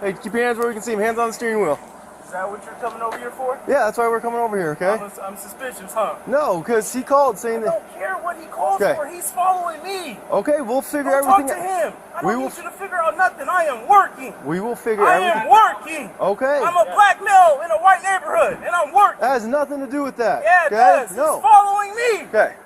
Hey, keep your hands where we can see them. Hands on the steering wheel. Is that what you're coming over here for? Yeah, that's why we're coming over here, okay? I'm suspicious, huh? No, because he called saying that... I don't care what he calls for. He's following me. Okay, we'll figure everything out. Talk to him. I don't need you to figure out nothing. I am working. We will figure everything out. I am working. Okay. I'm a black male in a white neighborhood, and I'm working. That has nothing to do with that. Yeah, it does. No. He's following me. Okay.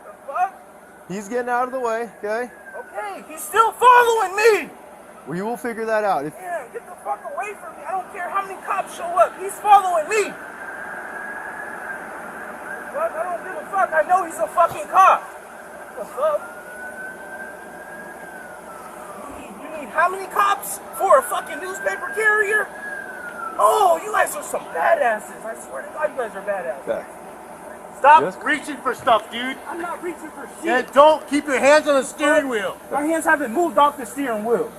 The fuck? He's getting out of the way, okay? Okay, he's still following me. We will figure that out. Damn, get the fuck away from me. I don't care how many cops show up. He's following me. Fuck, I don't give a fuck. I know he's a fucking cop. What the fuck? You need how many cops for a fucking newspaper carrier? Oh, you guys are some badasses. I swear to God, you guys are badasses. Okay. Stop reaching for stuff, dude. I'm not reaching for shit. And don't keep your hands on the steering wheel. My hands haven't moved off the steering wheel.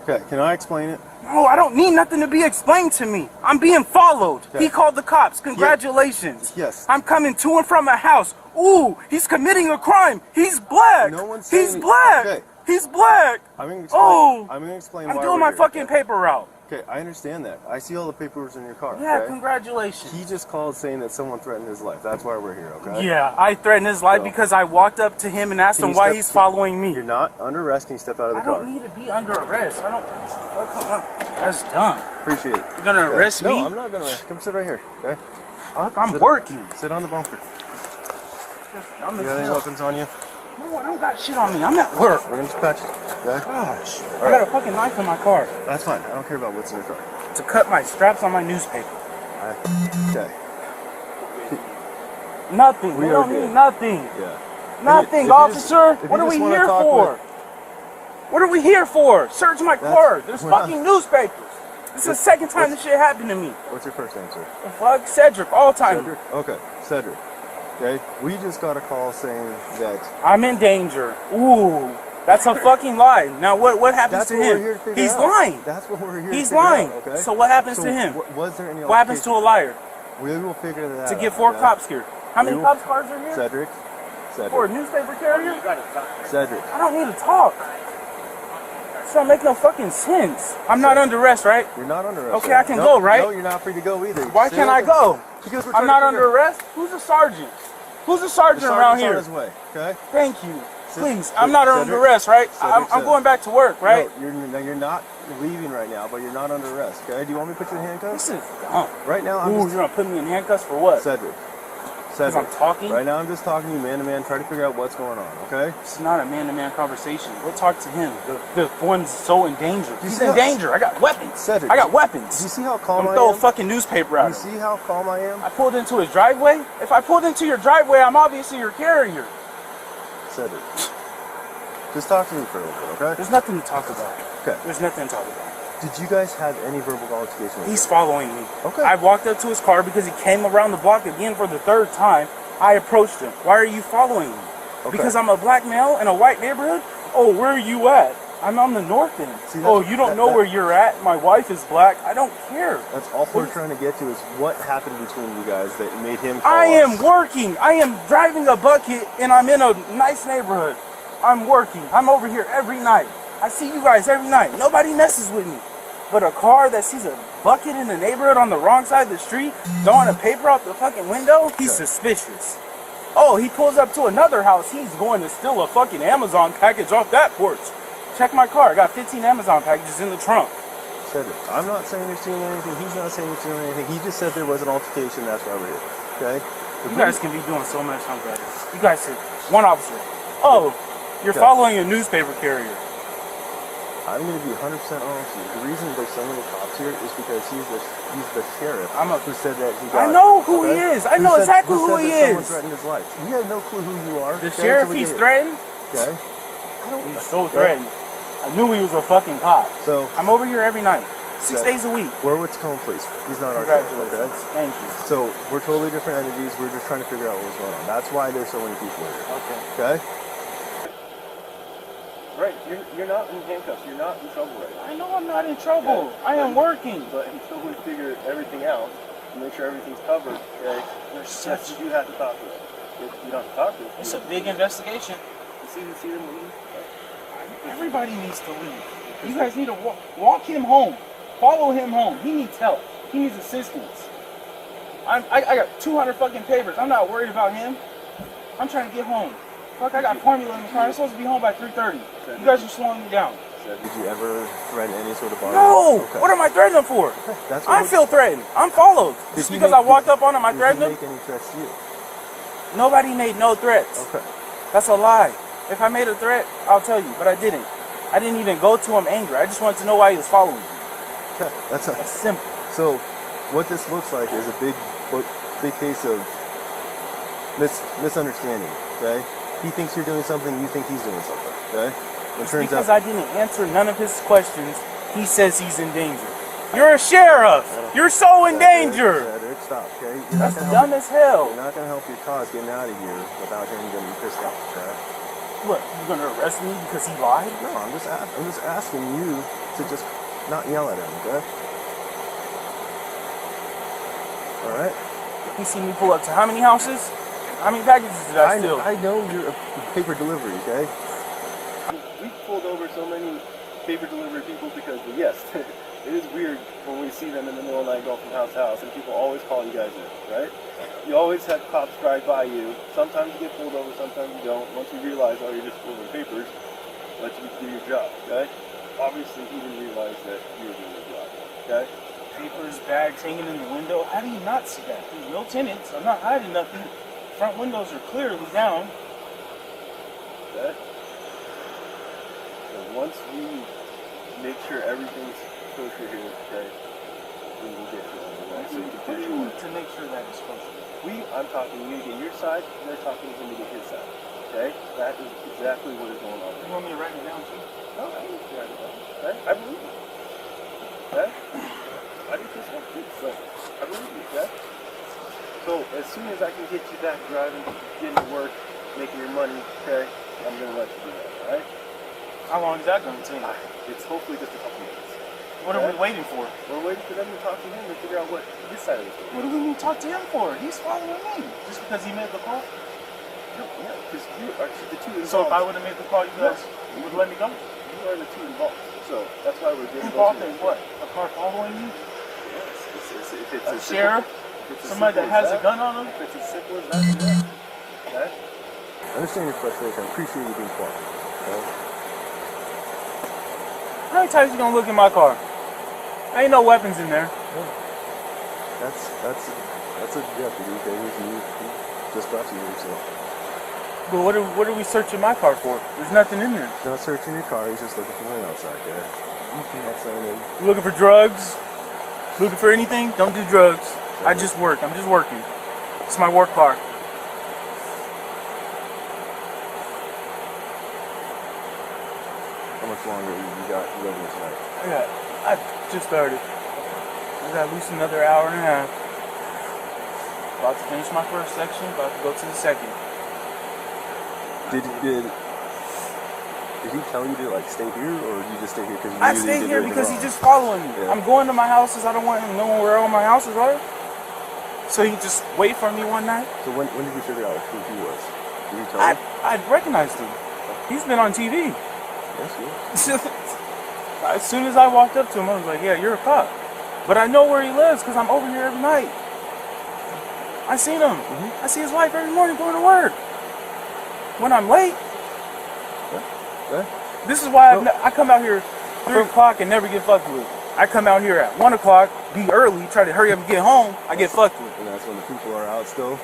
Okay, can I explain it? No, I don't need nothing to be explained to me. I'm being followed. Okay. He called the cops. Congratulations. Yes. I'm coming to and from a house. Ooh, he's committing a crime. He's black. No one's saying he's black. Okay. He's black. I'm gonna explain I'm why doing my fucking paper route. Okay, I understand that. I see all the papers in your car. Yeah, okay? Congratulations. He just called saying that someone threatened his life. That's why we're here, okay? Yeah, I threatened his life because I walked up to him and asked him why he's following me. You're not under arrest. Can you step out of the car? I don't need to be under arrest. I don't... That's dumb. Appreciate it. You're gonna arrest me? No, I'm not gonna arrest. Come sit right here, okay? Fuck, I'm working. Sit on the bumper. You got any weapons on you? No, I don't got shit on me. I'm at work. We're gonna dispatch you, okay? Gosh. I got a fucking knife in my car. That's fine. I don't care about what's in your car. To cut my straps on my newspaper. Okay. Nothing. We don't need nothing. Yeah. Nothing, officer. What are we here for? What are we here for? Search my car. There's fucking newspapers. This is the second time this shit happened to me. What's your first name, sir? The fuck? Sedrick Altheimer. Okay, Sedrick. Okay, we just got a call saying that I'm in danger. Ooh, that's a fucking lie. Now what happens to him? He's lying. That's what we're here He's lying. Okay? So what happens to him? Was there any what happens to a liar? We will figure that out. To get 4 cops here. How many cops cars are here? Cedric. For a newspaper carrier? Cedric. I don't need to talk. This don't make no fucking sense. I'm not under arrest, right? You're not under arrest. Okay, I can go, right? No, you're not free to go either. Why can't I go? Because I'm not under arrest? Who's a sergeant? Who's a sergeant around here? On his way, okay? Thank you. Please, I'm not under arrest, right? I'm going back to work, right? No, you're not leaving right now, but you're not under arrest, okay? Do you want me to put you in handcuffs? This is dumb. Right now, you're going to put me in handcuffs for what? Cedric. Because I'm talking? Right now, I'm just talking to you man to man, try to figure out what's going on, okay? It's not a man-to-man conversation. We'll talk to him. The one's so in danger. He's in danger. I got weapons. Cedric. I got weapons. Do you see how calm I am? Throw a fucking newspaper at him. Do you see how calm I am? I pulled into his driveway. If I pulled into your driveway, I'm obviously your carrier. Cedric. Just talk to me for a little bit, okay? There's nothing to talk about. Okay. There's nothing to talk about. Did you guys have any verbal altercation? He's following me. Okay. I walked up to his car because he came around the block again for the 3rd time. I approached him. Why are you following me? Okay. Because I'm a black male in a white neighborhood? Oh, where are you at? I'm on the north end. See, oh, you don't know where you're at? My wife is black. I don't care. That's all we're trying to get to is what happened between you guys that made him call I am working. I am driving a bucket and I'm in a nice neighborhood. I'm working. I'm over here every night. I see you guys every night. Nobody messes with me. But a car that sees a bucket in the neighborhood on the wrong side of the street, throwing a paper out the fucking window, he's suspicious. Oh, he pulls up to another house. He's going to steal a fucking Amazon package off that porch. Check my car. I got 15 Amazon packages in the trunk. Cedric, I'm not saying you're stealing anything. He's not saying you're stealing anything. He just said there was an altercation. That's why we're here. Okay? You guys can be doing so much. I'm better. You guys said one officer. Oh, you're following a newspaper carrier. I'm going to be 100% honest with you. The reason there's so many cops here is because he's the sheriff who said that he got... I know who he is. I know exactly who he is. Someone threatened his life. We have no clue who you are. The sheriff he's threatened? Okay. He's so threatened. I knew he was a fucking cop. So I'm over here every night. 6 days a week. We're with Tacoma Police. He's not our sheriff, okay? Thank you. So we're totally different entities. We're just trying to figure out what's going on. That's why there's so many people here. Okay? Right, you're not in handcuffs. You're not in trouble right now. I know I'm not in trouble. Okay. I am working. But until we figure everything out and make sure everything's covered, okay, you have to talk to us. You don't have to talk to us. It's a big investigation. You see them leave? Everybody needs to leave. You guys need to walk him home. Follow him home. He needs help. He needs assistance. I got 200 fucking papers. I'm not worried about him. I'm trying to get home. Fuck, I got formula in the car. I'm supposed to be home by 3:30. You guys are slowing me down. Did you ever threaten any sort of body? No! Okay. What am I threatening for? That's I feel threatened. I'm followed. Just because I walked up on him, I threatened him? Did he make any threats to you? Nobody made no threats. Okay. That's a lie. If I made a threat, I'll tell you, but I didn't. I didn't even go to him angry. I just wanted to know why he was following me. Okay. That's simple. So, what this looks like is a big case of misunderstanding. Okay. He thinks you're doing something. You think he's doing something. Okay. It turns because out I didn't answer none of his questions, he says he's in danger. You're a sheriff. You're so in danger. Sedrick, stop. Okay. That's dumb as hell. You're not gonna help your cause getting out of here without him getting pissed off. Okay. What? You're gonna arrest me because he lied? No, I'm just asking you to just not yell at him, okay? All right. He seen me pull up to how many houses? How many packages did I steal? I know you're a paper delivery, okay? We pulled over so many paper delivery people because, yes, it is weird when we see them in the middle of the night going from house to house, and people always call you guys in, right? You always have cops drive by you. Sometimes you get pulled over, sometimes you don't. Once you realize, oh, you're just delivering papers, let you do your job, okay? Obviously, he didn't realize that you were doing your job, okay? Papers, bags hanging in the window. How do you not see that? There's no tenants. I'm not hiding nothing. Front windows are clearly down. Okay? So once we make sure everything's kosher here, okay, we will get you on the way. So you can What do finish you your need work. to make sure that is kosher? I'm talking to you to get your side, and they're talking to him to get his side. Okay? That is exactly what is going on. You want me to write it down too? No, I need to write it down. Okay? I believe you. Okay? I did this one too, so I believe you, okay? So as soon as I can get you back driving, getting to work, making your money, okay, I'm gonna let you do that, alright? How long is that going to take? It's hopefully just a couple minutes. What are we waiting for? We're waiting for them to talk to him and figure out what his side of the story. What do we need to talk to him for? He's following me. Just because he made the call? No, yeah, because you are the two involved. So if I would have made the call, you guys would let me go? You are the two involved. So that's why we're getting Involved in what? A car following you? Yes. If it's A sheriff? Somebody that has a gun on him? If it's as simple as that, yeah. Okay? I understand your frustration. I appreciate you being quiet. Okay? How many times you gonna look in my car? Ain't no weapons in there. Yeah. That's a deputy, okay? He just got you here, so. But what are we searching my car for? There's nothing in there. He's not searching your car, he's just looking for money outside there. Okay. Not saying that. You looking for drugs? Looking for anything? Don't do drugs. I just work. I'm just working. It's my work car. How much longer you got living tonight? I just started. I got at least another hour and a half. About to finish my first section, about to go to the second. Did he tell you to like stay here, or did you just stay here because you I knew stay you did here everything because wrong? he's just following me. Yeah. I'm going to my houses. I don't want him knowing where all my houses are. So he just wait for me one night. So when did you figure out who he was? Did he tell you? I recognized him. He's been on TV. Yes, you. As soon as I walked up to him, I was like, yeah, you're a cop. But I know where he lives because I'm over here every night. I seen him. I see his wife every morning going to work. When I'm late. Okay. This is why I come out here 3 o'clock and never get fucked with. I come out here at 1 o'clock, be early, try to hurry up and get home, I get fucked with. And that's when the people are out still?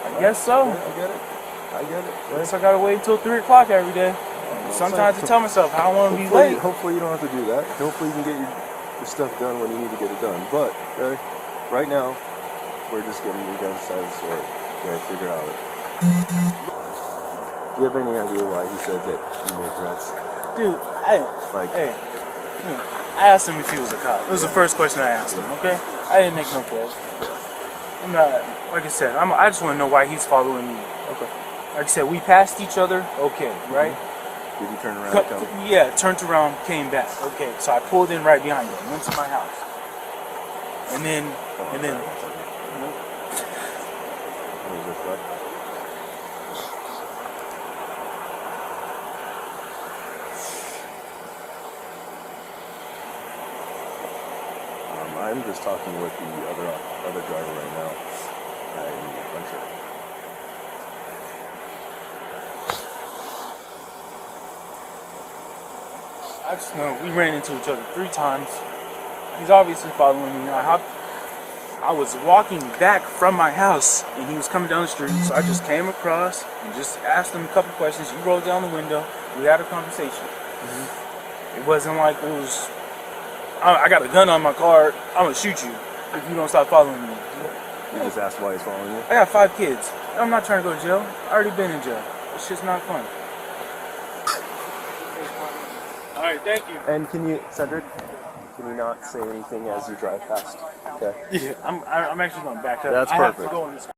I guess so. Yeah, I get it. I guess I gotta wait until 3 o'clock every day. Sometimes I tell myself, I don't want to be late. Hopefully you don't have to do that. Hopefully you can get your stuff done when you need to get it done. But, okay, right now, we're just getting you guys' side of the story. Okay, figure out it. Do you have any idea why he said that you made threats? Dude, I asked him if he was a cop. It was the first question I asked him, okay? I didn't make no threats. I'm not, like I said, I just want to know why he's following me. Okay. Like I said, we passed each other, okay, right? Did you turn around and come? Yeah, turned around, came back. Okay, so I pulled in right behind him, went to my house. And then. What is this, bud? I'm just talking with the other driver right now. I'm unsure. I just know we ran into each other 3 times. He's obviously following me. I was walking back from my house and he was coming down the street, so I just came across and just asked him a couple questions. He rolled down the window. We had a conversation. It wasn't like it was, I got a gun on my car, I'm gonna shoot you if you don't stop following me. You just asked why he's following you? I got 5 kids. I'm not trying to go to jail. I already been in jail. It's just not fun. Alright, thank you. And can you, Sedrick, can you not say anything as you drive past? Okay. Yeah, I'm actually going to back up. That's I have perfect. to go in this